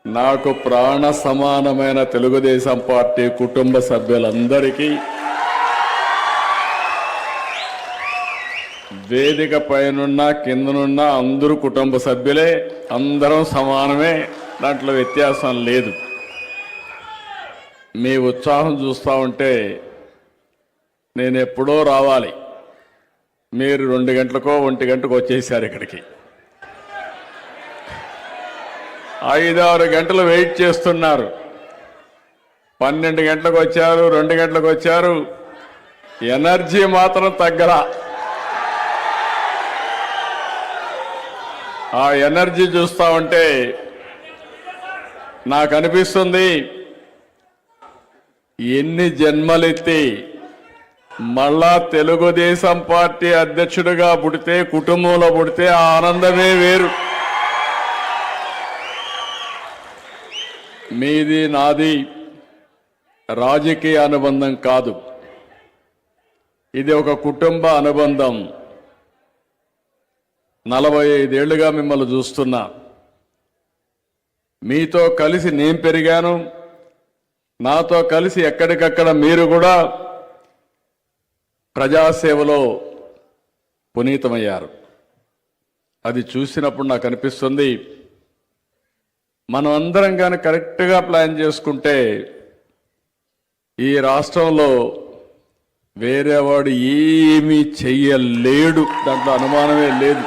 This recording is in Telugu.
నాకు ప్రాణ సమానమైన తెలుగుదేశం పార్టీ కుటుంబ సభ్యులందరికీ వేదిక పైనున్న కిందనున్న అందరూ కుటుంబ సభ్యులే, అందరం సమానమే, దాంట్లో వ్యత్యాసం లేదు. మీ ఉత్సాహం చూస్తూ ఉంటే నేను ఎప్పుడో రావాలి, మీరు 2 గంటలకో 1 గంటకు వచ్చేసారు ఇక్కడికి. 5-6 గంటలు వెయిట్ చేస్తున్నారు. 12 గంటలకు వచ్చారు, 2 గంటలకు వచ్చారు, ఎనర్జీ మాత్రం తగ్గలా. ఆ ఎనర్జీ చూస్తా ఉంటే నాకు అనిపిస్తుంది, ఎన్ని జన్మలెత్తి మళ్ళా తెలుగుదేశం పార్టీ అధ్యక్షుడిగా పుడితే, కుటుంబంలో పుడితే ఆ ఆనందమే వేరు. మీది నాది రాజకీయ అనుబంధం కాదు, ఇది ఒక కుటుంబ అనుబంధం. 45 ఏళ్లుగా మిమ్మల్ని చూస్తున్నా, మీతో కలిసి నేను పెరిగాను, నాతో కలిసి ఎక్కడికక్కడ మీరు కూడా ప్రజాసేవలో పునీతమయ్యారు. అది చూసినప్పుడు నాకు అనిపిస్తుంది, మనం అందరం కానీ కరెక్ట్గా ప్లాన్ చేసుకుంటే ఈ రాష్ట్రంలో వేరేవాడు ఏమీ చెయ్యలేడు, దాంట్లో అనుమానమే లేదు.